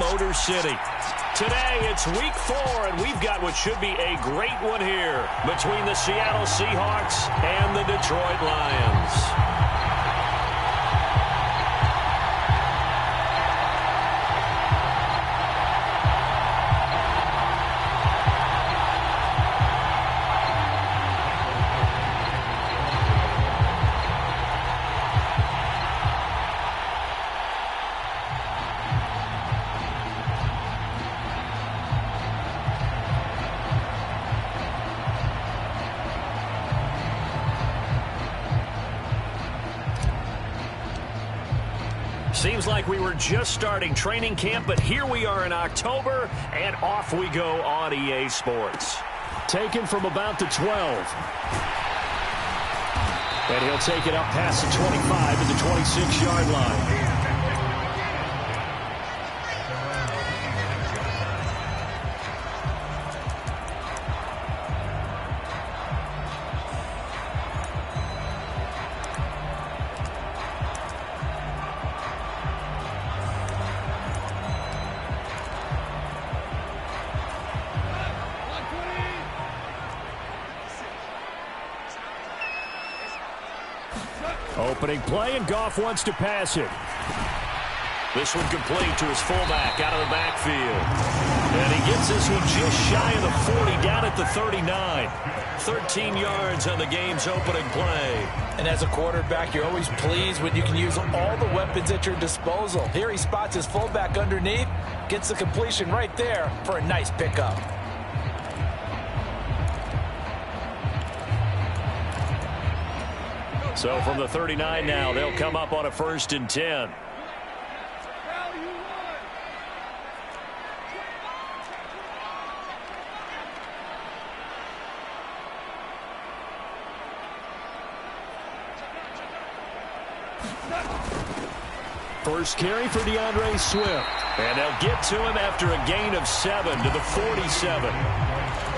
Motor City. Today, it's week 4, and we've got what should be a great one here between the Seattle Seahawks and the Detroit Lions. Seems like we were just starting training camp, but here we are in October, and off we go on EA Sports. Taken from about the 12. And he'll take it up past the 25 to the 26-yard line. Opening play, and Goff wants to pass it. This one complete to his fullback out of the backfield. And he gets this one just shy of the 40, down at the 39. 13 yards on the game's opening play. And as a quarterback, you're always pleased when you can use all the weapons at your disposal. Here he spots his fullback underneath, gets the completion right there for a nice pickup. So from the 39 now, they'll come up on a 1st and 10. First carry for DeAndre Swift. And they'll get to him after a gain of 7 to the 47.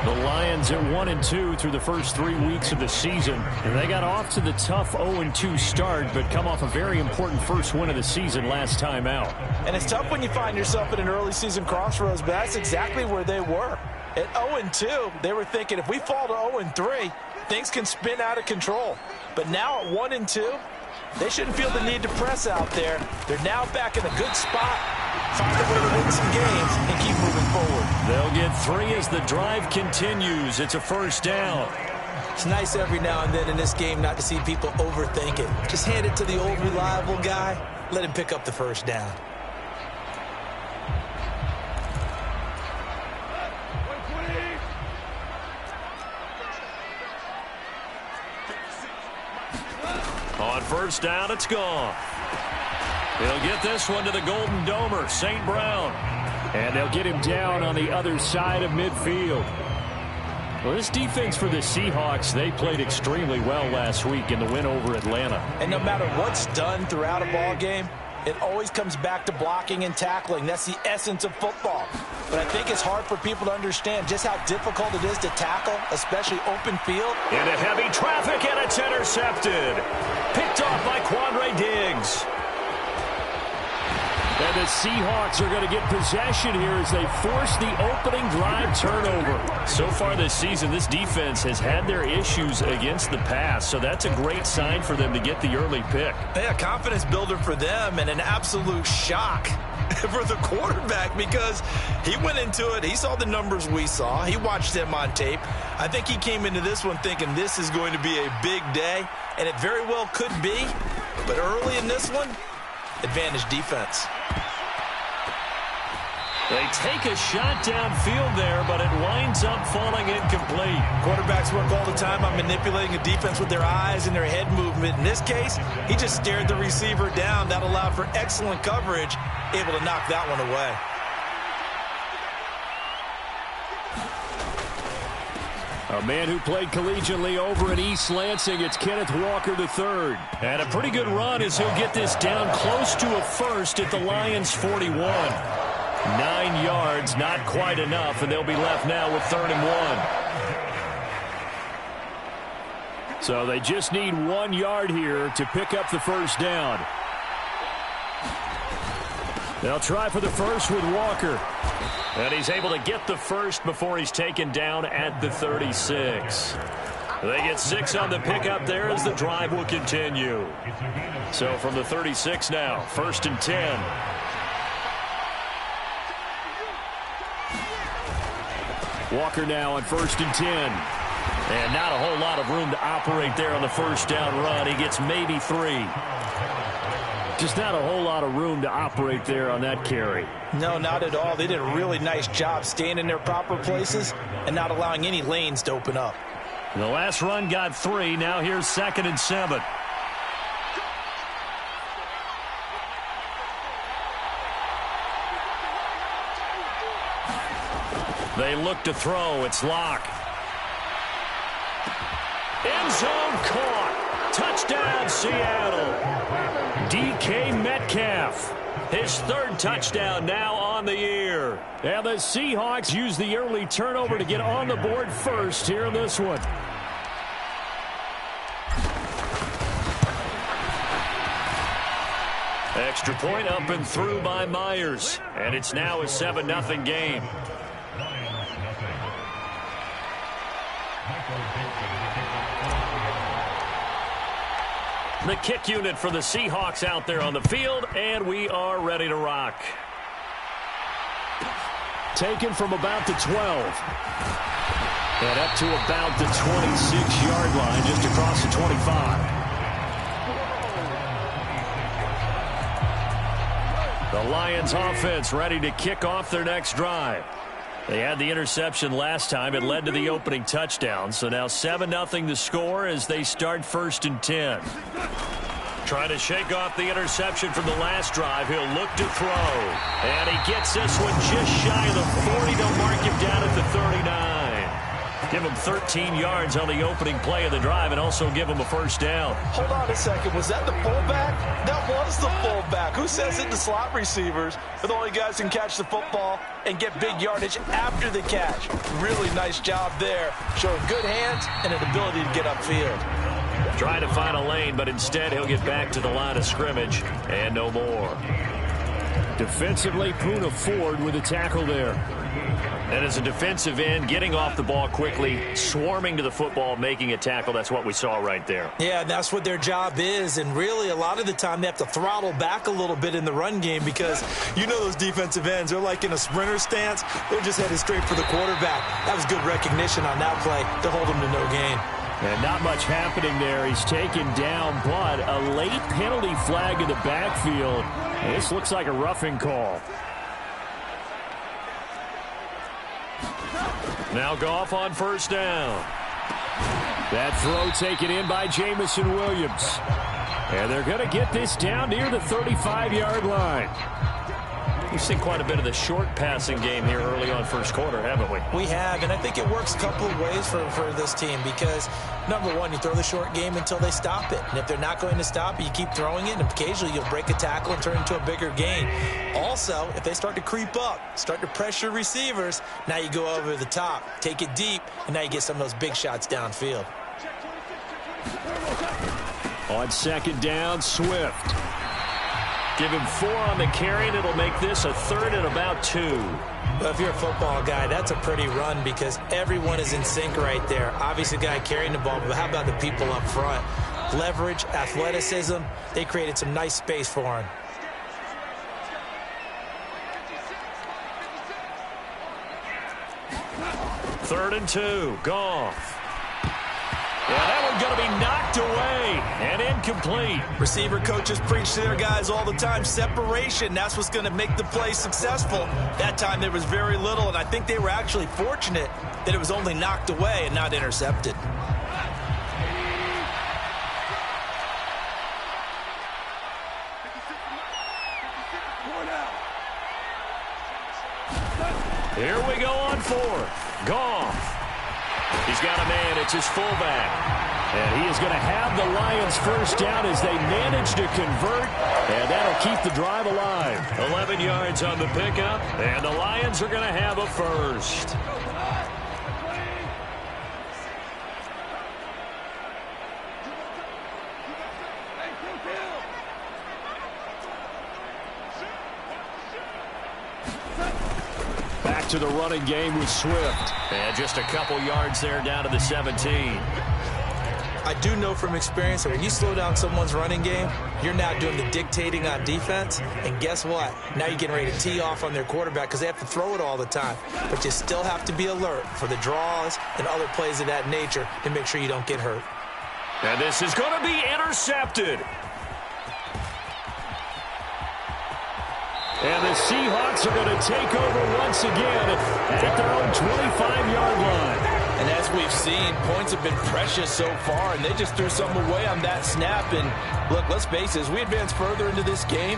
The Lions are 1-2 through the first 3 weeks of the season. And they got off to the tough 0-2 start, but come off a very important first win of the season last time out. And it's tough when you find yourself at an early season crossroads, but that's exactly where they were. At 0-2, they were thinking if we fall to 0-3, things can spin out of control. But now at 1-2, they shouldn't feel the need to press out there. They're now back in a good spot. Find a way to win some games and keep moving forward. They'll get 3 as the drive continues. It's a 1st down. It's nice every now and then in this game not to see people overthink it. Just hand it to the old reliable guy. Let him pick up the 1st down. On 1st down, it's gone. They'll get this one to the Golden Domer, St. Brown. And they'll get him down on the other side of midfield. Well, this defense for the Seahawks, they played extremely well last week in the win over Atlanta. And no matter what's done throughout a ball game, it always comes back to blocking and tackling. That's the essence of football. But I think it's hard for people to understand just how difficult it is to tackle, especially open field. Into heavy traffic, and it's intercepted. Picked off by Quandre Diggs. And the Seahawks are going to get possession here as they force the opening drive turnover. So far this season, this defense has had their issues against the pass, so that's a great sign for them to get the early pick. Yeah, confidence builder for them and an absolute shock for the quarterback because he went into it. He saw the numbers we saw. He watched them on tape. I think he came into this one thinking this is going to be a big day, and it very well could be. But early in this one, advantage defense. They take a shot downfield there, but it winds up falling incomplete. Quarterbacks work all the time on manipulating a defense with their eyes and their head movement. In this case, he just stared the receiver down. That allowed for excellent coverage, able to knock that one away. A man who played collegiately over at East Lansing, it's Kenneth Walker III. And a pretty good run as he'll get this down close to a 1st at the Lions' 41. 9 yards, not quite enough, and they'll be left now with 3rd and 1. So they just need 1 yard here to pick up the 1st down. They'll try for the first with Walker. And he's able to get the first before he's taken down at the 36. They get 6 on the pickup there as the drive will continue. So from the 36 now, 1st and 10. Walker now on 1st and 10. And not a whole lot of room to operate there on the first down run. He gets maybe 3. Just not a whole lot of room to operate there on that carry. No, not at all. They did a really nice job staying in their proper places and not allowing any lanes to open up. The last run got 3. Now here's 2nd and 7. They look to throw. It's Locke. End zone caught. Touchdown, Seattle. DK Metcalf. His 3rd touchdown now on the year. And the Seahawks use the early turnover to get on the board first here in this one. Extra point up and through by Myers. And it's now a 7-0 game. The kick unit for the Seahawks out there on the field, and we are ready to rock. Taken from about the 12. And up to about the 26-yard line, just across the 25. The Lions offense ready to kick off their next drive. They had the interception last time. It led to the opening touchdown. So now 7-0 the score as they start 1st and 10. Trying to shake off the interception from the last drive. He'll look to throw. And he gets this one just shy of the 40. They'll mark him down at the 39. Give him 13 yards on the opening play of the drive and also give him a first down. Hold on a second. Was that the fullback? That was the fullback. Who says it? The slot receivers are the only guys who can catch the football and get big yardage after the catch. Really nice job there. Showing good hands and an ability to get upfield. Trying to find a lane, but instead he'll get back to the line of scrimmage and no more. Defensively, Poona Ford with a tackle there. And as a defensive end, getting off the ball quickly, swarming to the football, making a tackle, that's what we saw right there. Yeah, that's what their job is. And really, a lot of the time, they have to throttle back a little bit in the run game because you know those defensive ends, they're like in a sprinter stance. They're just headed straight for the quarterback. That was good recognition on that play to hold him to no gain. And not much happening there. He's taken down, but a late penalty flag in the backfield. This looks like a roughing call. Now Goff on first down. That throw taken in by Jamison Williams. And they're going to get this down near the 35-yard line. We've seen quite a bit of the short passing game here early on first quarter, haven't we? We have, and I think it works a couple of ways for this team because, number one, you throw the short game until they stop it. And if they're not going to stop it, you keep throwing it, and occasionally you'll break a tackle and turn it into a bigger gain. Also, if they start to creep up, start to pressure receivers, now you go over the top, take it deep, and now you get some of those big shots downfield. On second down, Swift. Give him 4 on the carry, and it'll make this a 3rd and about 2. Well, if you're a football guy, that's a pretty run because everyone is in sync right there. Obviously, the guy carrying the ball, but how about the people up front? Leverage, athleticism, they created some nice space for him. Third and 2, Goff. Yeah, that one's going to be knocked away and incomplete. Receiver coaches preach to their guys all the time. Separation, that's what's going to make the play successful. That time there was very little, and I think they were actually fortunate that it was only knocked away and not intercepted. Here we go on 4th. Goff. He's got a man. It's his fullback. And he is going to have the Lions first down as they manage to convert. And that'll keep the drive alive. 11 yards on the pickup. And the Lions are going to have a first. to the running game with Swift. And just a couple yards there down to the 17. I do know from experience that when you slow down someone's running game, you're now doing the dictating on defense. And guess what? Now you're getting ready to tee off on their quarterback because they have to throw it all the time. But you still have to be alert for the draws and other plays of that nature to make sure you don't get hurt. And this is going to be intercepted. And the Seahawks are going to take over once again at their own 25-yard line. And as we've seen, points have been precious so far, and they just threw something away on that snap. And look, let's face it, as we advance further into this game,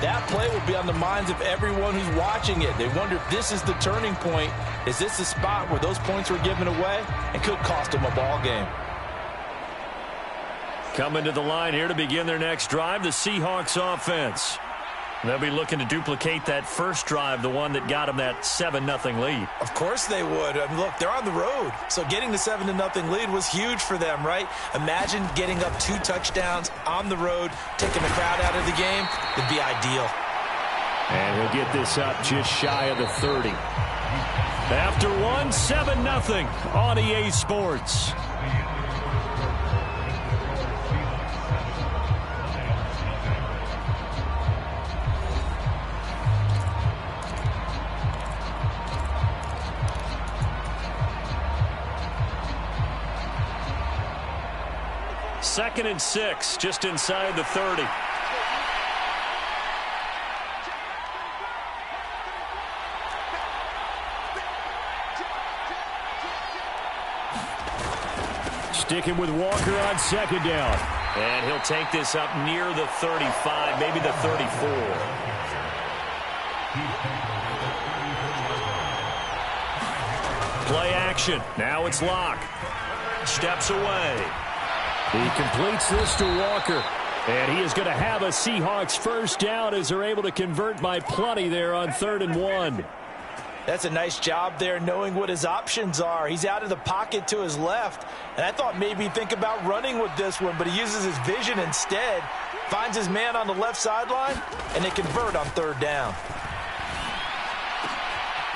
that play will be on the minds of everyone who's watching it. They wonder if this is the turning point. Is this the spot where those points were given away and could cost them a ball game? Coming to the line here to begin their next drive, the Seahawks offense. They'll be looking to duplicate that first drive, the one that got them that 7-0 lead. Of course they would. I mean, look, they're on the road. So getting the 7-0 lead was huge for them, right? Imagine getting up 2 touchdowns on the road, taking the crowd out of the game. It'd be ideal. And he'll get this up just shy of the 30. After one, 7-0 on EA Sports. Second and 6, just inside the 30. Sticking with Walker on second down. And he'll take this up near the 35, maybe the 34. Play action. Now it's Locke. Steps away. He completes this to Walker. And he is going to have a Seahawks first down as they're able to convert by plenty there on 3rd and 1. That's a nice job there knowing what his options are. He's out of the pocket to his left. And I thought maybe he'd think about running with this one, but he uses his vision instead. Finds his man on the left sideline, and they convert on 3rd down.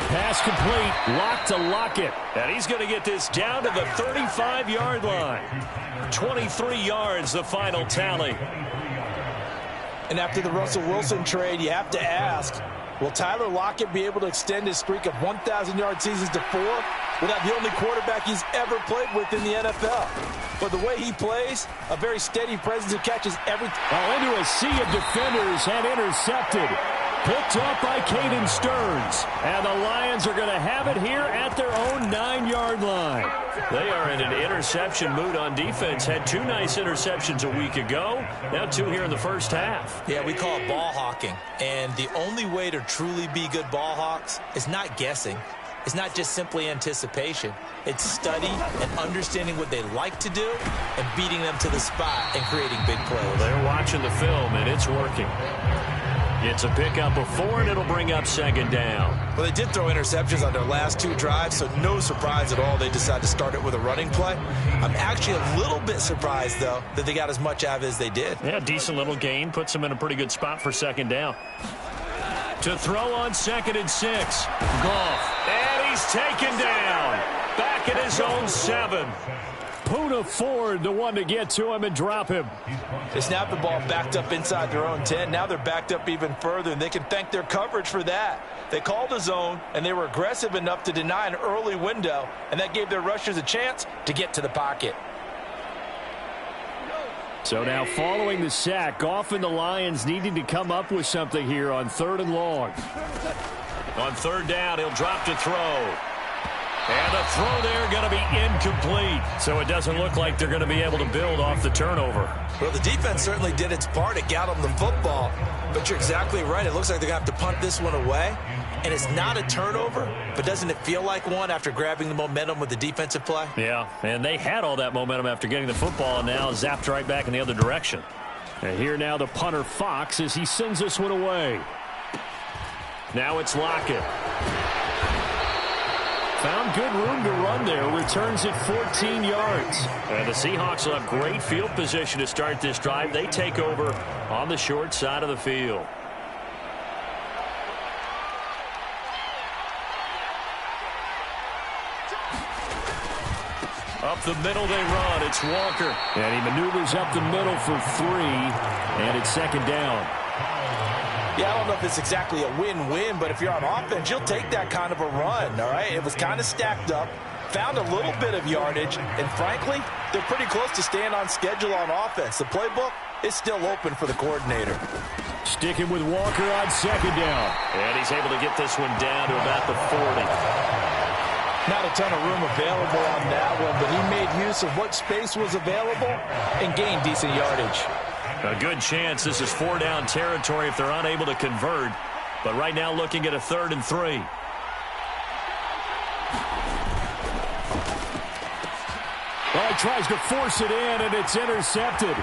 Pass complete. Locke to Lockett. And he's going to get this down to the 35-yard line. 23 yards, the final tally. And after the Russell Wilson trade, you have to ask, will Tyler Lockett be able to extend his streak of 1,000-yard seasons to 4 without the only quarterback he's ever played with in the NFL? But the way he plays, a very steady presence who catches everything. Into a sea of defenders and intercepted. Picked up by Caden Stearns. And the Lions are going to have it here at their own 9-yard line. They are in an interception mood on defense. Had 2 nice interceptions a week ago. Now 2 here in the first half. Yeah, we call it ball hawking. And the only way to truly be good ball hawks is not guessing. It's not just simply anticipation. It's study and understanding what they like to do and beating them to the spot and creating big plays. Well, they're watching the film, and it's working. It's a pickup of 4, and it'll bring up 2nd down. Well, they did throw interceptions on their last 2 drives, so no surprise at all they decided to start it with a running play. I'm actually a little bit surprised, though, that they got as much out of it as they did. Yeah, decent little gain. Puts them in a pretty good spot for 2nd down. To throw on 2nd and 6. Goff. And he's taken down. Back at his own 7. Poona Ford, the one to get to him and drop him. They snapped the ball backed up inside their own 10. Now they're backed up even further, and they can thank their coverage for that. They called a zone, and they were aggressive enough to deny an early window, and that gave their rushers a chance to get to the pocket. So now following the sack, Goff and the Lions needing to come up with something here on 3rd and long. On 3rd down, he'll drop to throw. And the throw there going to be incomplete. So it doesn't look like they're going to be able to build off the turnover. Well, the defense certainly did its part. It got them the football. But you're exactly right. It looks like they're going to have to punt this one away. And it's not a turnover, but doesn't it feel like one after grabbing the momentum with the defensive play? Yeah, and they had all that momentum after getting the football and now zapped right back in the other direction. And here now the punter Fox as he sends this one away. Now it's Lockett. Found good room to run there. Returns it 14 yards. And the Seahawks will have great field position to start this drive. They take over on the short side of the field. Up the middle they run. It's Walker. And he maneuvers up the middle for 3. And it's second down. Yeah, I don't know if it's exactly a win-win, but if you're on offense, you'll take that kind of a run, all right? It was kind of stacked up, found a little bit of yardage, and frankly, they're pretty close to staying on schedule on offense. The playbook is still open for the coordinator. Sticking with Walker on second down. And he's able to get this one down to about the 40. Not a ton of room available on that one, but he made use of what space was available and gained decent yardage. A good chance this is 4-down territory if they're unable to convert. But right now looking at a 3rd and 3. Well, he tries to force it in, and it's intercepted.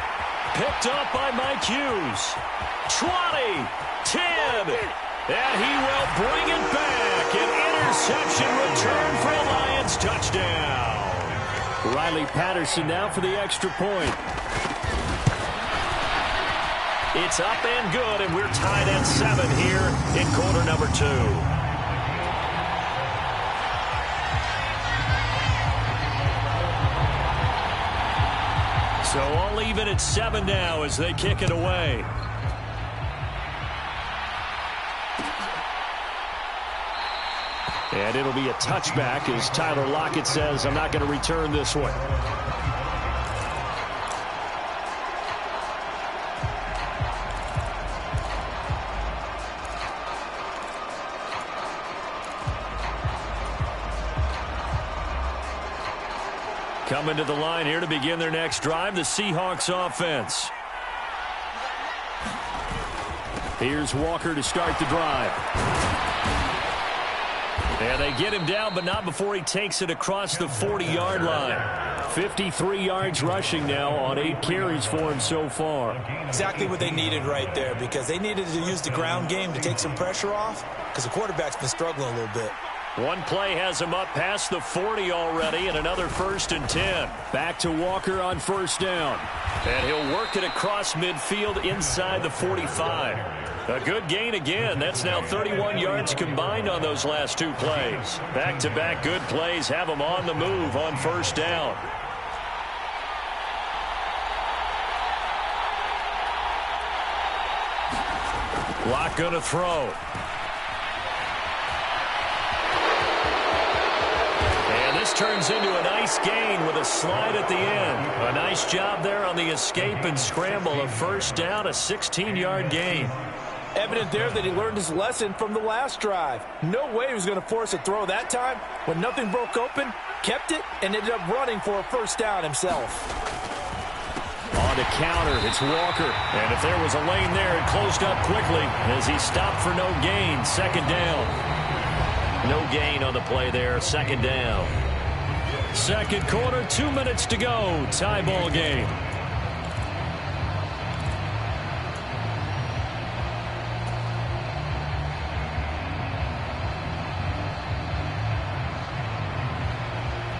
Picked up by Mike Hughes. 20, 10, and he will bring it back. An interception return for a Lions touchdown. Riley Patterson now for the extra point. It's up and good, and we're tied at 7 here in quarter number 2. So all even at 7 now as they kick it away. And it'll be a touchback as Tyler Lockett says, I'm not going to return this one. Coming to the line here to begin their next drive, the Seahawks offense. Here's Walker to start the drive. And they get him down, but not before he takes it across the 40-yard line. 53 yards rushing now on 8 carries for him so far. Exactly what they needed right there, because they needed to use the ground game to take some pressure off, because the quarterback's been struggling a little bit. One play has him up past the 40 already, and another 1st and 10. Back to Walker on 1st down. And he'll work it across midfield inside the 45. A good gain again. That's now 31 yards combined on those last 2 plays. Back-to-back good plays have him on the move on 1st down. Lock going to throw. This turns into a nice gain with a slide at the end. A nice job there on the escape and scramble. A 1st down, a 16-yard gain. Evident there that he learned his lesson from the last drive. No way he was going to force a throw that time. When nothing broke open, kept it, and ended up running for a 1st down himself. On the counter, it's Walker. And if there was a lane there, it closed up quickly as he stopped for no gain. 2nd down. No gain on the play there. 2nd down. 2nd quarter, 2 minutes to go. Tie ball game.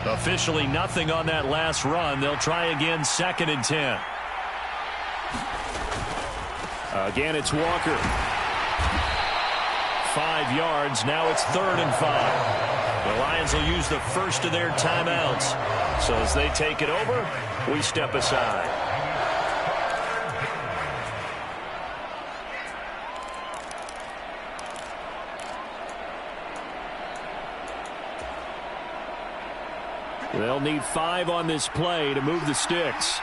Officially nothing on that last run. They'll try again 2nd and 10. Again, it's Walker. 5 yards. Now it's 3rd and 5. The Lions will use the first of their timeouts. So as they take it over, we step aside. They'll need 5 on this play to move the sticks.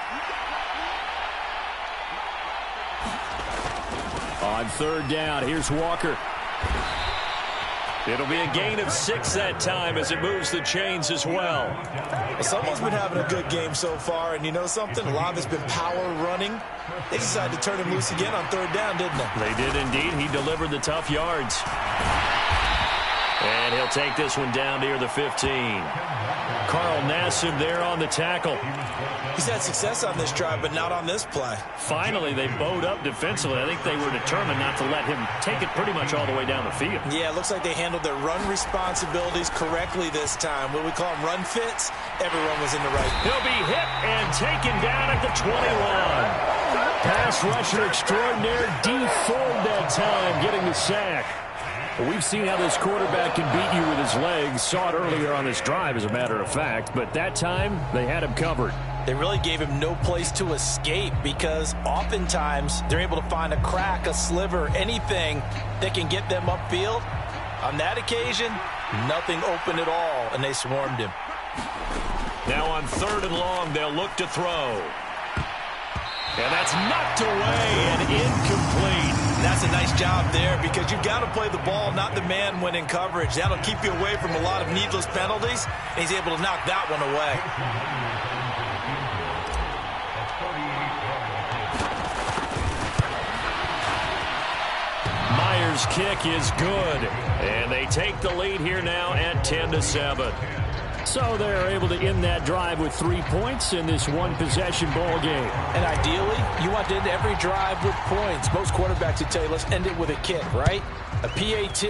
On 3rd down, here's Walker. It'll be a gain of 6 that time as it moves the chains as well. Someone's been having a good game so far, and you know something? A lot of it's been power running. They decided to turn him loose again on 3rd down, didn't they? They did indeed. He delivered the tough yards. And he'll take this one down near the 15. Carl Nassib there on the tackle. He's had success on this drive, but not on this play. Finally, they bowed up defensively. I think they were determined not to let him take it pretty much all the way down the field. Yeah, it looks like they handled their run responsibilities correctly this time. What we call them run fits, everyone was in the right. He'll be hit and taken down at the 21. Pass rusher extraordinaire, Dee Ford that time, getting the sack. Well, we've seen how this quarterback can beat you with his legs. Saw it earlier on this drive, as a matter of fact. But that time, they had him covered. They really gave him no place to escape because oftentimes they're able to find a crack, a sliver, anything that can get them upfield. On that occasion, nothing open at all, and they swarmed him. Now on 3rd and long, they'll look to throw. And that's knocked away and incomplete. That's a nice job there because you've got to play the ball, not the man when in coverage. That'll keep you away from a lot of needless penalties, and he's able to knock that one away. Myers' kick is good, and they take the lead here now at 10-7. So they're able to end that drive with 3 points in this one-possession ball game. And ideally, you want to end every drive with points. Most quarterbacks would tell you, let's end it with a kick, right? A PAT,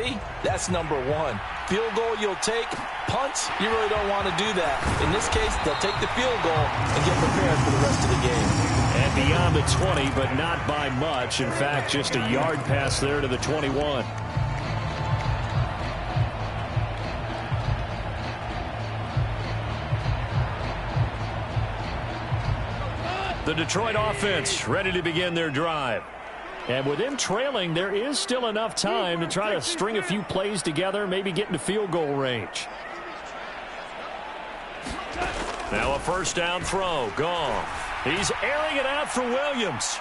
that's number 1. Field goal you'll take. Punts, you really don't want to do that. In this case, they'll take the field goal and get prepared for the rest of the game. And beyond the 20, but not by much. In fact, just a yard pass there to the 21. The Detroit offense ready to begin their drive. And with them trailing, there is still enough time to try to string a few plays together, maybe get into field goal range. Now a first down throw. Goff. He's airing it out for Williams.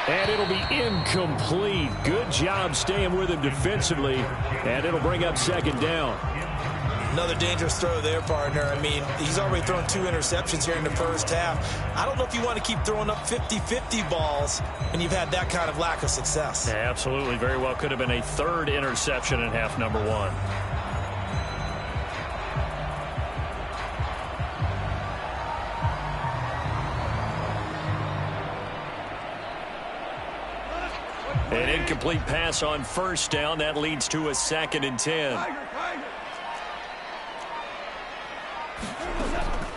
And it'll be incomplete. Good job staying with him defensively. And it'll bring up 2nd down. Another dangerous throw there, partner. I mean, he's already thrown 2 interceptions here in the first half. I don't know if you want to keep throwing up 50-50 balls when you've had that kind of lack of success. Yeah, absolutely. Very well could have been a 3rd interception in half number 1. An incomplete pass on first down. That leads to a 2nd and 10.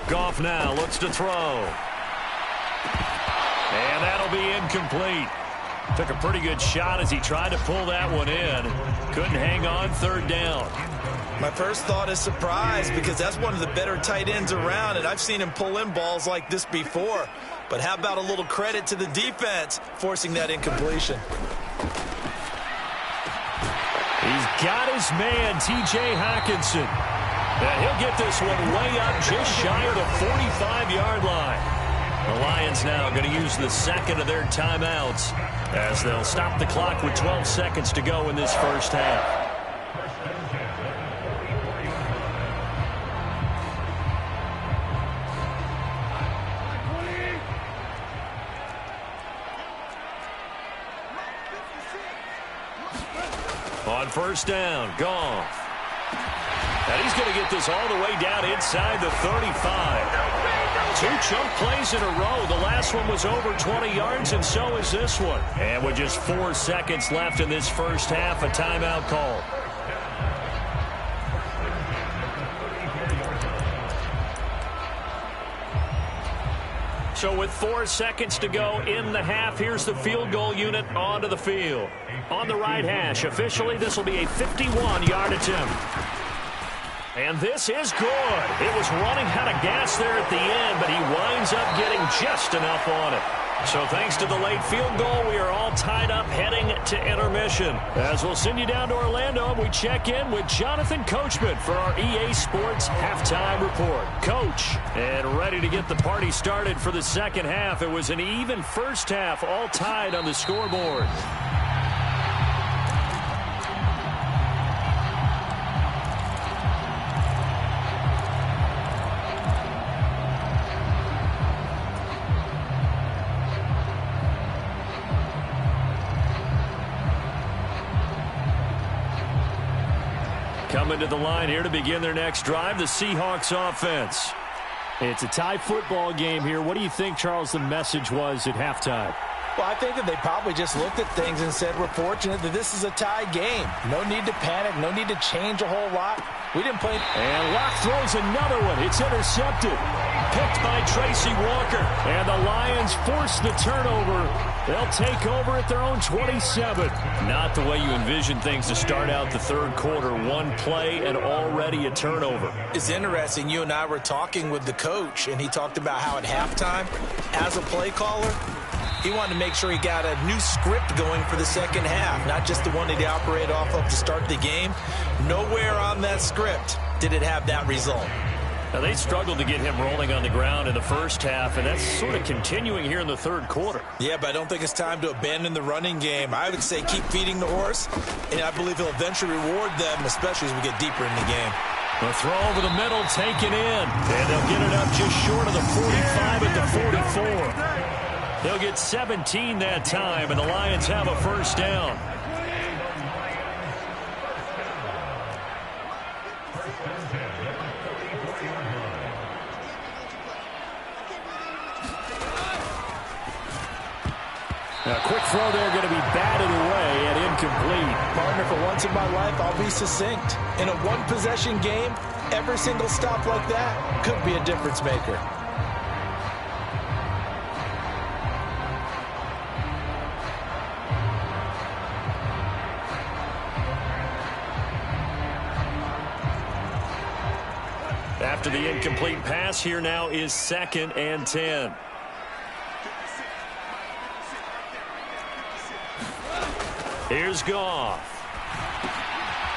Goff now looks to throw. And that'll be incomplete. Took a pretty good shot as he tried to pull that one in. Couldn't hang on 3rd down. My first thought is surprise because that's one of the better tight ends around, and I've seen him pull in balls like this before. But how about a little credit to the defense forcing that incompletion? He's got his man, T.J. Hockenson. And he'll get this one way up just shy of the 45-yard line. The Lions now going to use the 2nd of their timeouts as they'll stop the clock with 12 seconds to go in this first half. On first down, Goff. And he's going to get this all the way down inside the 35. 2 chunk plays in a row. The last one was over 20 yards, and so is this one. And with just 4 seconds left in this first half, a timeout call. So with 4 seconds to go in the half, here's the field goal unit onto the field. On the right hash, officially this will be a 51-yard attempt. And this is good. It was running out of gas there at the end, but he winds up getting just enough on it. So thanks to the late field goal, we are all tied up heading to intermission. As we'll send you down to Orlando, we check in with Jonathan Coachman for our EA Sports Halftime Report. Coach, and ready to get the party started for the second half. It was an even first half, all tied on the scoreboard. Coming to the line here to begin their next drive, the Seahawks offense. It's a tie football game here. What do you think, Charles, the message was at halftime? Well, I think that they probably just looked at things and said, we're fortunate that this is a tie game. No need to panic, no need to change a whole lot. We didn't play. And Locke throws another one. It's intercepted. Picked by Tracy Walker. And the Lions force the turnover. They'll take over at their own 27. Not the way you envision things to start out the third quarter. One play and already a turnover. It's interesting. You and I were talking with the coach, and he talked about how at halftime, as a play caller, he wanted to make sure he got a new script going for the second half, not just the one that he operated off of to start the game. Nowhere on that script did it have that result. Now, they struggled to get him rolling on the ground in the first half, and that's sort of continuing here in the third quarter. Yeah, but I don't think it's time to abandon the running game. I would say keep feeding the horse, and I believe he'll eventually reward them, especially as we get deeper in the game. The throw over the middle taken in, and they'll get it up just short of the 45 at the 44. They'll get 17 that time, and the Lions have a first down. A quick throw there going to be batted away and incomplete. Partner, for once in my life, I'll be succinct. In a one-possession game, every single stop like that could be a difference maker. After the incomplete pass, here now is 2nd and 10. Here's Goff.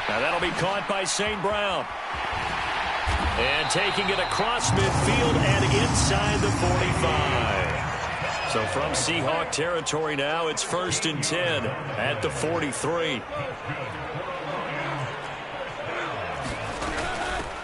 Now that'll be caught by St. Brown. And taking it across midfield and inside the 45. So from Seahawk territory now, it's 1st and 10 at the 43.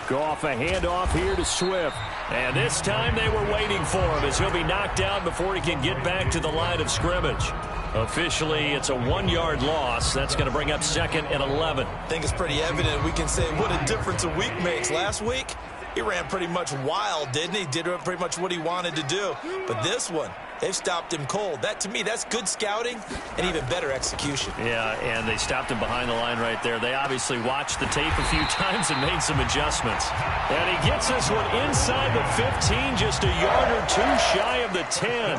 Goff, a handoff here to Swift. And this time they were waiting for him as he'll be knocked down before he can get back to the line of scrimmage. Officially, it's a 1-yard loss. That's going to bring up 2nd and 11. I think it's pretty evident. We can say what a difference a week makes. Last week, he ran pretty much wild, didn't he? Did pretty much what he wanted to do. But this one, they've stopped him cold. That, to me, that's good scouting and even better execution. Yeah, and they stopped him behind the line right there. They obviously watched the tape a few times and made some adjustments. And he gets this one inside the 15, just a yard or two shy of the 10.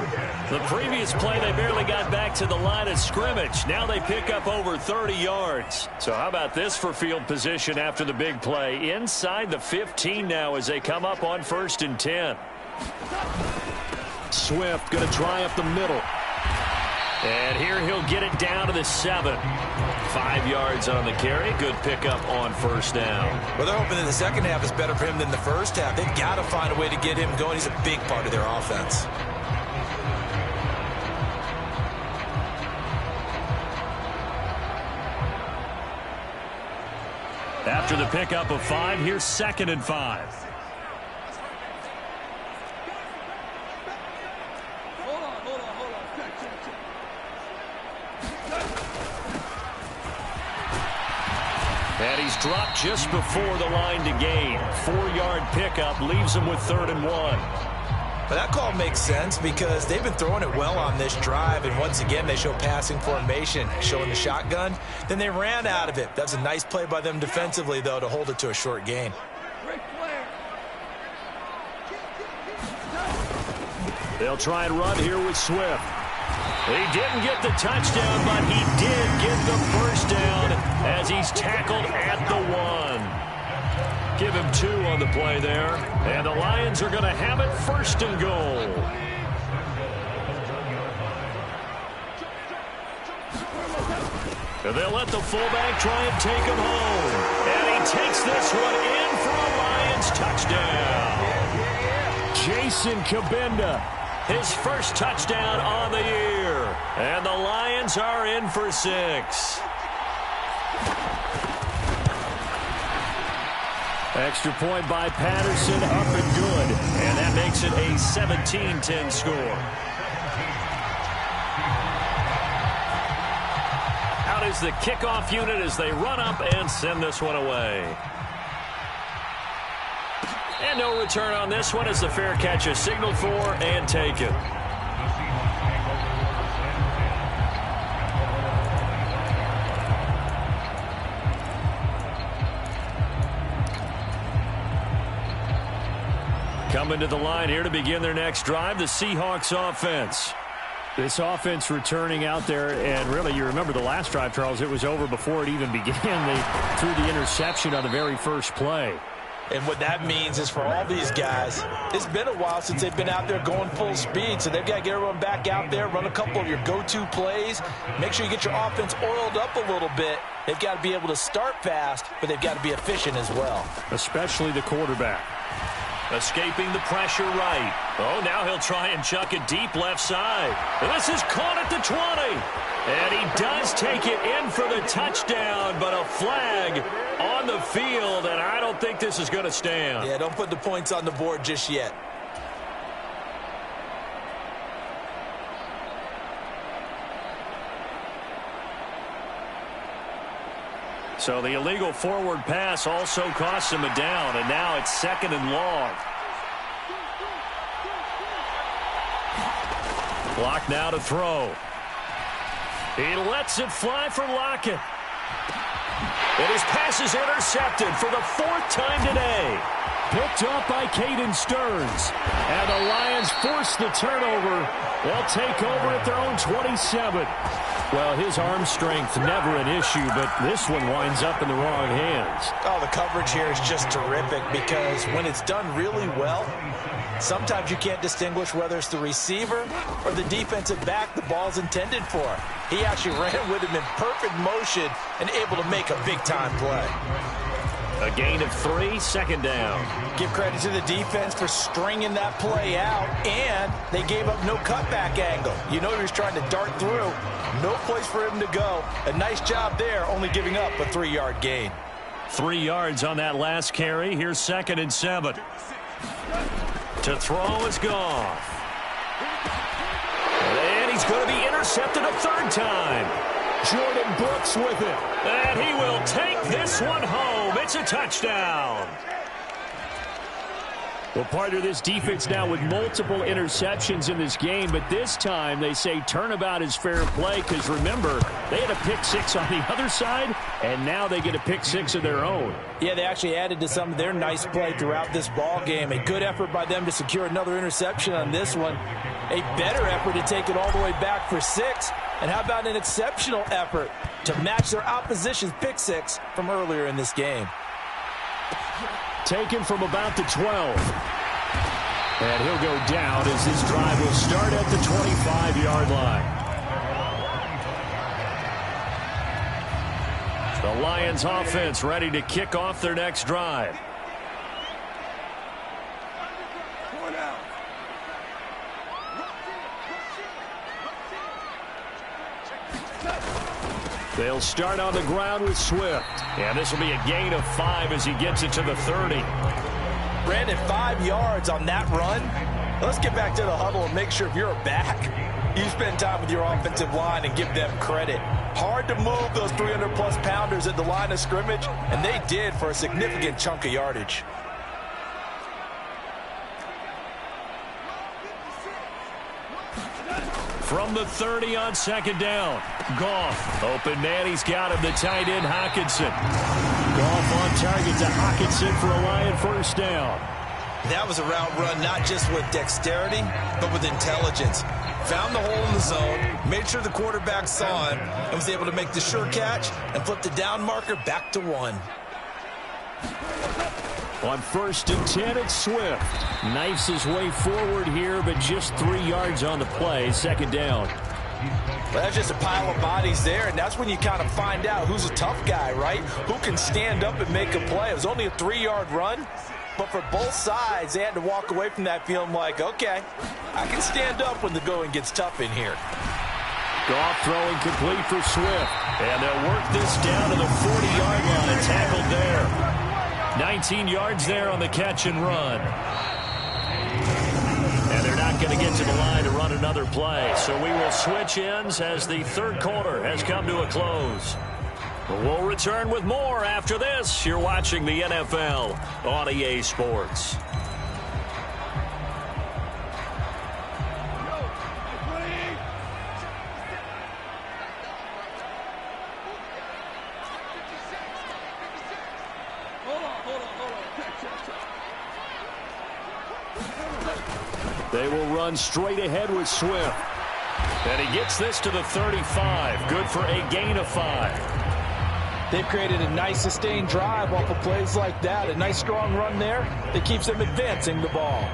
The previous play, they barely got back to the line of scrimmage. Now they pick up over 30 yards. So how about this for field position after the big play? Inside the 15 now as they come up on 1st and 10. Swift going to try up the middle. And here he'll get it down to the 7. 5 yards on the carry. Good pickup on 1st down. Well, they're hoping that the second half is better for him than the first half. They've got to find a way to get him going. He's a big part of their offense. After the pickup of 5, here's 2nd and 5. And he's dropped just before the line to gain. 4-yard pickup leaves him with 3rd and 1. But that call makes sense because they've been throwing it well on this drive, and once again they show passing formation, showing the shotgun. Then they ran out of it. That's a nice play by them defensively, though, to hold it to a short gain. They'll try and run here with Swift. He didn't get the touchdown, but he did get the first down as he's tackled at the 1. Give him 2 on the play there. And the Lions are going to have it 1st and goal. And they'll let the fullback try and take him home. And he takes this one in for a Lions touchdown. Jason Kabinda, his first touchdown on the year. And the Lions are in for 6. Extra point by Patterson, up and good. And that makes it a 17-10 score. Out is the kickoff unit as they run up and send this one away. And no return on this one as the fair catch is signaled for and taken. Coming to the line here to begin their next drive, the Seahawks offense. This offense returning out there, and really, you remember the last drive, Charles, it was over before it even began. They threw the interception on the very first play. And what that means is for all these guys, it's been a while since they've been out there going full speed, so they've got to get everyone back out there, run a couple of your go-to plays, make sure you get your offense oiled up a little bit. They've got to be able to start fast, but they've got to be efficient as well. Especially the quarterback. Escaping the pressure right. Oh, now he'll try and chuck it deep left side. This is caught at the 20. And he does take it in for the touchdown, but a flag on the field, and I don't think this is going to stand. Yeah, don't put the points on the board just yet. So the illegal forward pass also costs him a down, and now it's 2nd and long. Block now to throw. He lets it fly for Lockett. And his pass is intercepted for the 4th time today. Picked off by Caden Stearns. And the Lions force the turnover. They'll take over at their own 27. Well, his arm strength, never an issue, but this one winds up in the wrong hands. Oh, the coverage here is just terrific because when it's done really well, sometimes you can't distinguish whether it's the receiver or the defensive back the ball's intended for. He actually ran with him in perfect motion and able to make a big-time play. A gain of 3, 2nd down. Give credit to the defense for stringing that play out, and they gave up no cutback angle. You know he was trying to dart through. No place for him to go. A nice job there, only giving up a 3-yard gain. 3 yards on that last carry. Here's 2nd and 7. To throw is Goff. And he's going to be intercepted a 3rd time. Jordan Brooks with it. And he will take this one home. It's a touchdown. Well, partner, this defense now with multiple interceptions in this game, but this time they say turnabout is fair play because, remember, they had a pick 6 on the other side, and now they get a pick 6 of their own. Yeah, they actually added to some of their nice play throughout this ball game. A good effort by them to secure another interception on this one. A better effort to take it all the way back for 6. And how about an exceptional effort to match their opposition's pick 6 from earlier in this game? Taken from about the 12. And he'll go down as this drive will start at the 25-yard line. The Lions offense ready to kick off their next drive. They'll start on the ground with Swift. And this will be a gain of 5 as he gets it to the 30. Brandon, 5 yards on that run. Let's get back to the huddle and make sure if you're a back, you spend time with your offensive line and give them credit. Hard to move those 300-plus pounders at the line of scrimmage, and they did for a significant chunk of yardage. From the 30 on 2nd down. Goff. Open man. He's got him. The tight end, Hockenson. Goff on target to Hockenson for a Lion 1st down. That was a route run not just with dexterity, but with intelligence. Found the hole in the zone, made sure the quarterback saw him, and was able to make the sure catch and flip the down marker back to 1. On 1st and 10, it's Swift. Knifes his way forward here, but just 3 yards on the play. 2nd down. Well, that's just a pile of bodies there, and that's when you kind of find out who's a tough guy, right? Who can stand up and make a play. It was only a 3-yard run, but for both sides, they had to walk away from that feeling like, okay, I can stand up when the going gets tough in here. Goff throwing complete for Swift. And they'll work this down to the 40-yard line. Tackled there. 19 yards there on the catch and run. And they're not going to get to the line to run another play. So we will switch ends as the 3rd quarter has come to a close. We'll return with more after this. You're watching the NFL on EA Sports. They will run straight ahead with Swift. And he gets this to the 35. Good for a gain of 5. They've created a nice sustained drive off of plays like that. A nice strong run there that keeps them advancing the ball.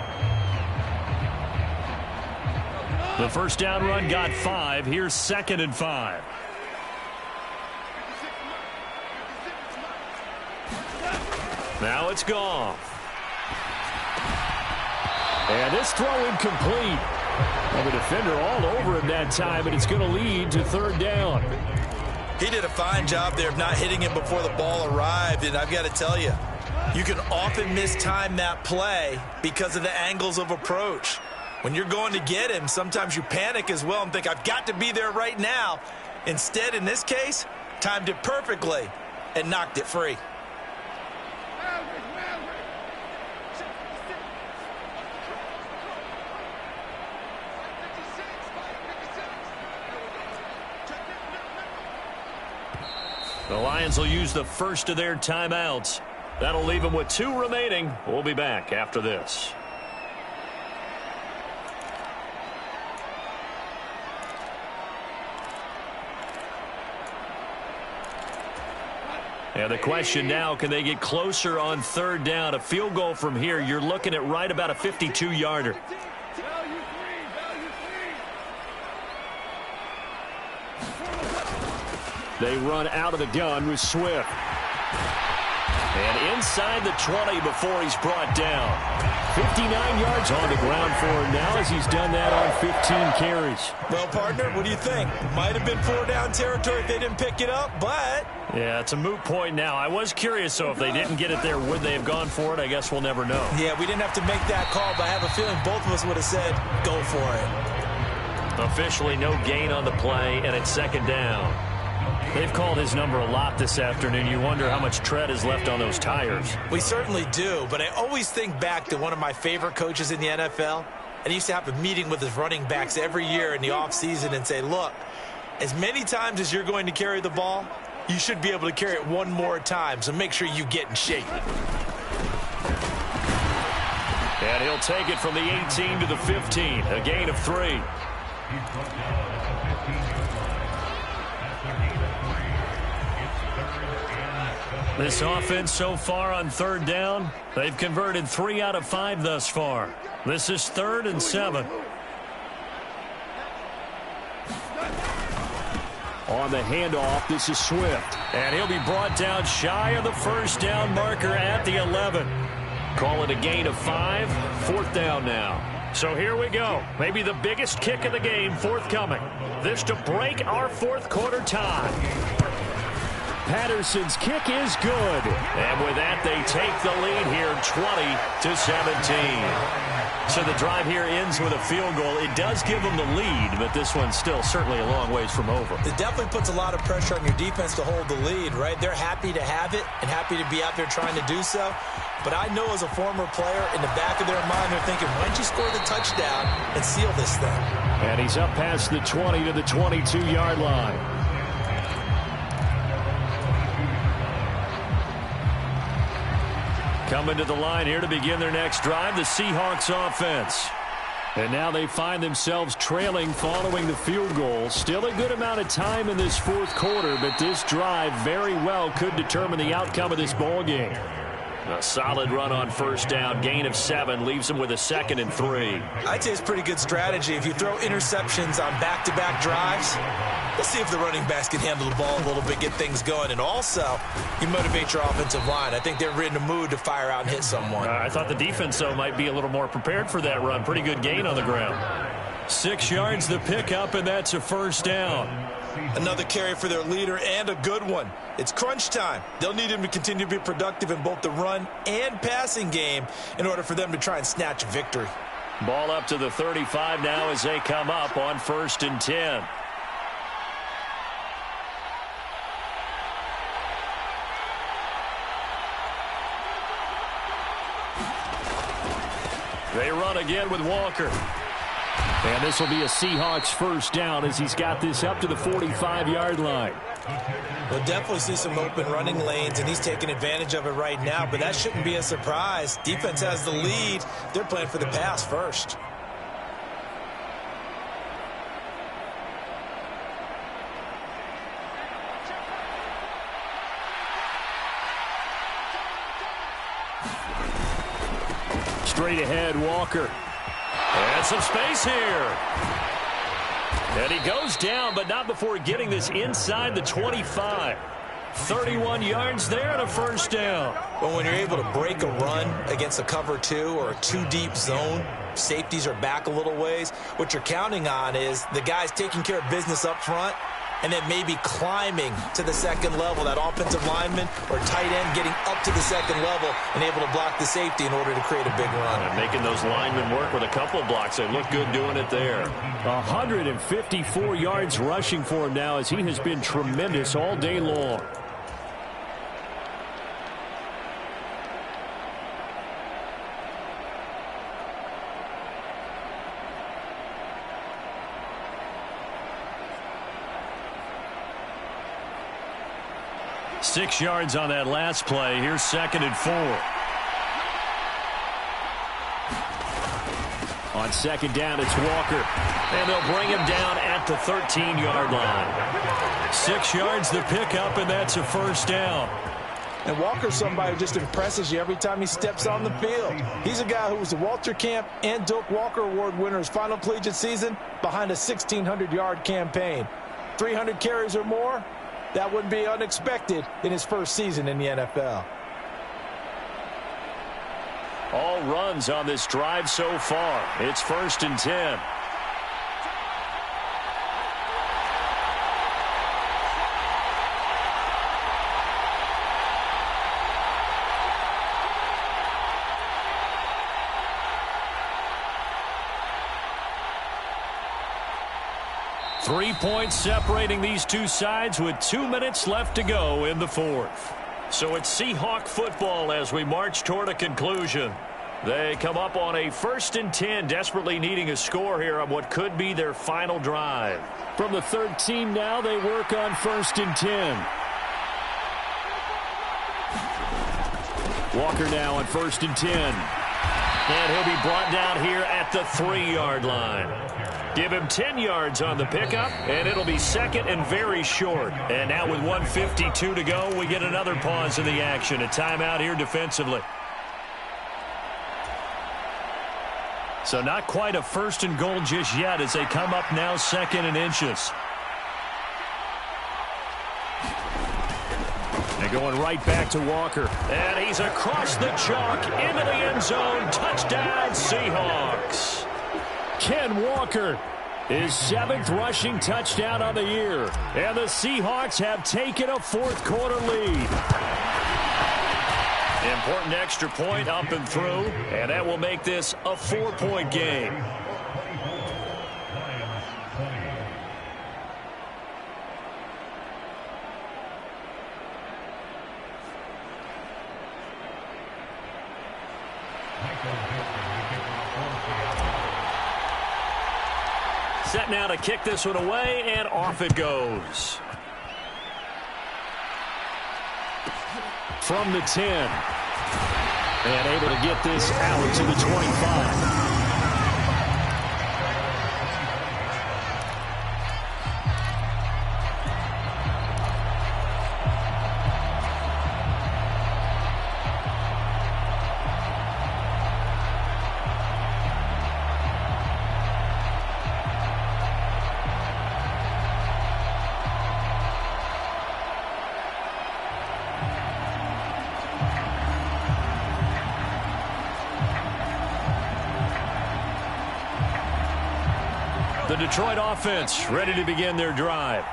The first down run got 5. Here's 2nd and 5. Now it's gone. And this throw incomplete. Well, the defender all over him that time, and it's going to lead to 3rd down. He did a fine job there of not hitting him before the ball arrived, and I've got to tell you, you can often mistime that play because of the angles of approach. When you're going to get him, sometimes you panic as well and think, I've got to be there right now. Instead, in this case, timed it perfectly and knocked it free. The Lions will use the first of their timeouts. That'll leave them with 2 remaining. We'll be back after this. And the question now, can they get closer on 3rd down? A field goal from here, you're looking at right about a 52-yarder. They run out of the gun with Swift. And inside the 20 before he's brought down. 59 yards on the ground for him now as he's done that on 15 carries. Well, partner, what do you think? Might have been 4-down territory if they didn't pick it up, but... Yeah, it's a moot point now. I was curious, so if they didn't get it there, would they have gone for it? I guess we'll never know. Yeah, we didn't have to make that call, but I have a feeling both of us would have said, go for it. Officially no gain on the play, and it's 2nd down. They've called his number a lot this afternoon. You wonder how much tread is left on those tires. We certainly do, but I always think back to one of my favorite coaches in the NFL. And he used to have a meeting with his running backs every year in the offseason and say, look, as many times as you're going to carry the ball, you should be able to carry it one more time, so make sure you get in shape. And he'll take it from the 18 to the 15, a gain of 3. This offense so far on 3rd down, they've converted 3 out of 5 thus far. This is 3rd and 7. On the handoff, this is Swift. And he'll be brought down shy of the 1st down marker at the 11. Call it a gain of 5, 4th down now. So here we go. Maybe the biggest kick of the game forthcoming. This to break our 4th quarter tie. Patterson's kick is good. And with that, they take the lead here 20-17. So the drive here ends with a field goal. It does give them the lead, but this one's still certainly a long ways from over. It definitely puts a lot of pressure on your defense to hold the lead, right? They're happy to have it and happy to be out there trying to do so. But I know as a former player, in the back of their mind, they're thinking, why don't you score the touchdown and seal this thing? And he's up past the 20 to the 22-yard line. Coming to the line here to begin their next drive, the Seahawks offense. And now they find themselves trailing following the field goal. Still a good amount of time in this 4th quarter, but this drive very well could determine the outcome of this ball game. A solid run on 1st down, gain of 7, leaves them with a 2nd and 3. I'd say it's pretty good strategy. If you throw interceptions on back-to-back drives, let's see if the running backs can handle the ball a little bit, get things going. And also, you motivate your offensive line. I think they're in the mood to fire out and hit someone. I thought the defense, though, might be a little more prepared for that run. Pretty good gain on the ground. 6 yards the pickup, and that's a 1st down. Another carry for their leader and a good one. It's crunch time. They'll need him to continue to be productive in both the run and passing game in order for them to try and snatch a victory. Ball up to the 35 now as they come up on 1st and 10. They run again with Walker. And this will be a Seahawks 1st down as he's got this up to the 45-yard line. We'll definitely see some open running lanes, and he's taking advantage of it right now, but that shouldn't be a surprise. Defense has the lead. They're playing for the pass first. Straight ahead, Walker. And some space here. And he goes down, but not before getting this inside the 25. 31 yards there and a first down. Well, when you're able to break a run against a cover 2 or a 2-deep zone, safeties are back a little ways. What you're counting on is the guys taking care of business up front and then maybe climbing to the second level, that offensive lineman or tight end getting up to the second level and able to block the safety in order to create a big run. And making those linemen work with a couple of blocks. They look good doing it there. 154 yards rushing for him now as he has been tremendous all day long. Six yards on that last play. Here's 2nd and 4. On 2nd down, it's Walker. And they'll bring him down at the 13-yard line. 6 yards the pickup, and that's a first down. And Walker's somebody who just impresses you every time he steps on the field. He's a guy who was the Walter Camp and Doak Walker Award winner's final collegiate season behind a 1,600-yard campaign. 300 carries or more? That wouldn't be unexpected in his first season in the NFL. All runs on this drive so far. It's 1st and 10. Three points separating these two sides with 2 minutes left to go in the fourth. So it's Seahawk football as we march toward a conclusion. They come up on a 1st and 10, desperately needing a score here on what could be their final drive. From the 13 now, they work on 1st and 10. Walker now on 1st and 10. And he'll be brought down here at the 3-yard line. Give him 10 yards on the pickup, and it'll be 2nd and very short. And now with 1:52 to go, we get another pause in the action. A timeout here defensively. So not quite a 1st and goal just yet as they come up now 2nd and inches. And going right back to Walker. And he's across the chalk into the end zone. Touchdown, Seahawks. Ken Walker, his 7th rushing touchdown on the year. And the Seahawks have taken a 4th-quarter lead. Important extra point up and through, and that will make this a 4-point game. Set now to kick this one away, and off it goes. From the 10. And able to get this out to the 25. The Detroit offense ready to begin their drive.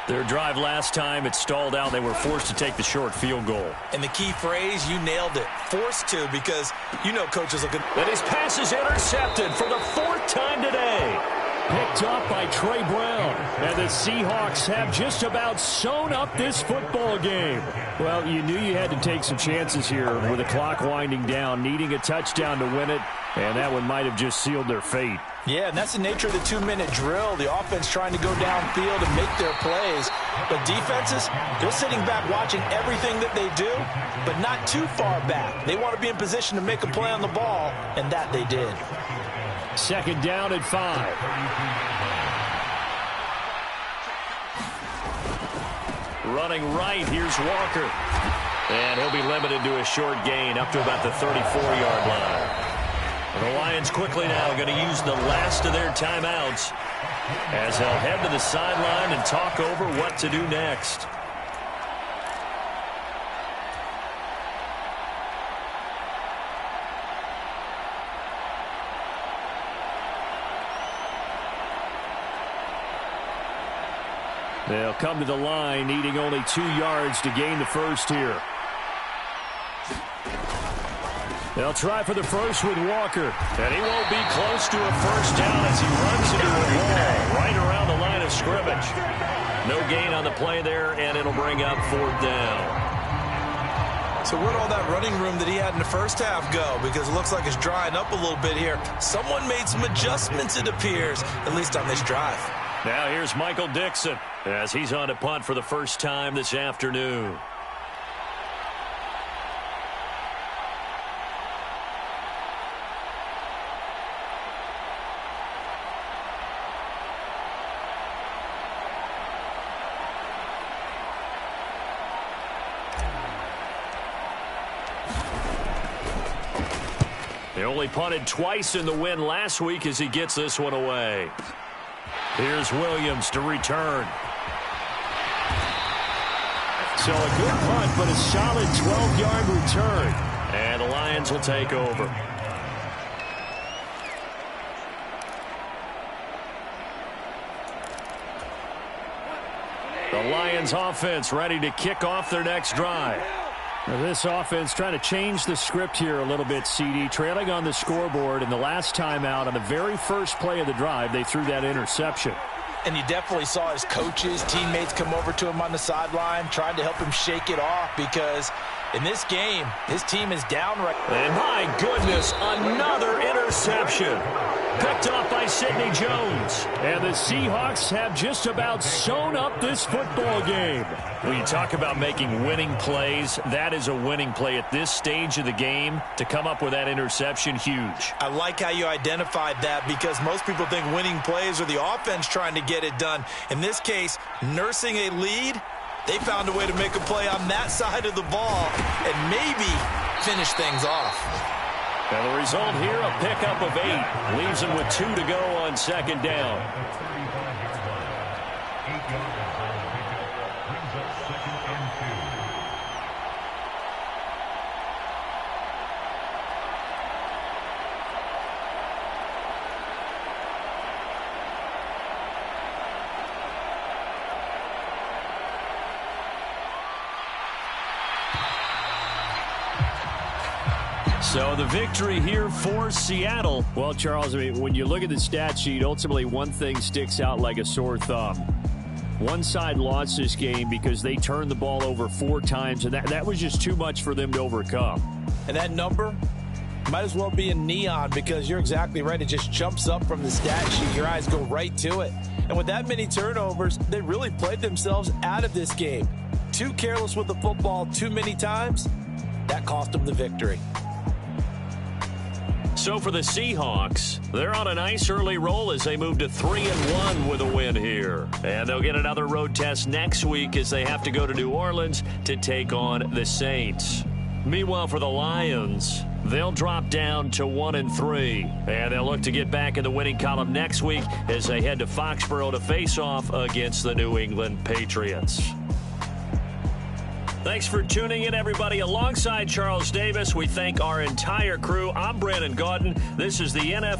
Their drive last time, it stalled out. They were forced to take the short field goal. And the key phrase, you nailed it. Forced to, because you know coaches looking. And his pass is intercepted for the 4th time today. Picked up by Trey Brown. And the Seahawks have just about sewn up this football game. Well, you knew you had to take some chances here with the clock winding down, needing a touchdown to win it, and that one might have just sealed their fate. Yeah, and that's the nature of the 2-minute drill. The offense trying to go downfield and make their plays. But defenses, they're sitting back watching everything that they do, but not too far back. They want to be in position to make a play on the ball, and that they did. Second down and 5. Running right, here's Walker. And he'll be limited to a short gain up to about the 34-yard line. And the Lions quickly now going to use the last of their timeouts as they'll head to the sideline and talk over what to do next. They'll come to the line, needing only 2 yards to gain the first here. They'll try for the first with Walker. And he won't be close to a first down as he runs into a wall right around the line of scrimmage. No gain on the play there, and it'll bring up 4th down. So where'd all that running room that he had in the first half go? Because it looks like it's drying up a little bit here. Someone made some adjustments, it appears, at least on this drive. Now here's Michael Dixon as he's on to punt for the first time this afternoon. They only punted twice in the win last week as he gets this one away. Here's Williams to return. So a good punt, but a solid 12-yard return. And the Lions will take over. The Lions offense ready to kick off their next drive. Now this offense trying to change the script here a little bit, CD. Trailing on the scoreboard, and the last time out on the very first play of the drive, they threw that interception. And you definitely saw his coaches, teammates come over to him on the sideline, trying to help him shake it off, because in this game, his team is down right now. And my goodness, another interception. Picked off by Sidney Jones. And the Seahawks have just about sewn up this football game. When you talk about making winning plays, that is a winning play at this stage of the game. To come up with that interception, huge. I like how you identified that, because most people think winning plays are the offense trying to get it done. In this case, nursing a lead, they found a way to make a play on that side of the ball and maybe finish things off. And the result here, a pickup of 8. Leaves them with 2 to go on second down. So the victory here for Seattle. Well, Charles, I mean, when you look at the stat sheet, ultimately one thing sticks out like a sore thumb. One side lost this game because they turned the ball over 4 times, and that was just too much for them to overcome. And that number might as well be in neon, because you're exactly right. It just jumps up from the stat sheet. Your eyes go right to it. And with that many turnovers, they really played themselves out of this game. Too careless with the football too many times. That cost them the victory. So for the Seahawks, they're on a nice early roll as they move to 3-1 with a win here. And they'll get another road test next week as they have to go to New Orleans to take on the Saints. Meanwhile, for the Lions, they'll drop down to 1-3. And they'll look to get back in the winning column next week as they head to Foxborough to face off against the New England Patriots. Thanks for tuning in, everybody. Alongside Charles Davis, we thank our entire crew. I'm Brandon Gaudin. This is the NFL.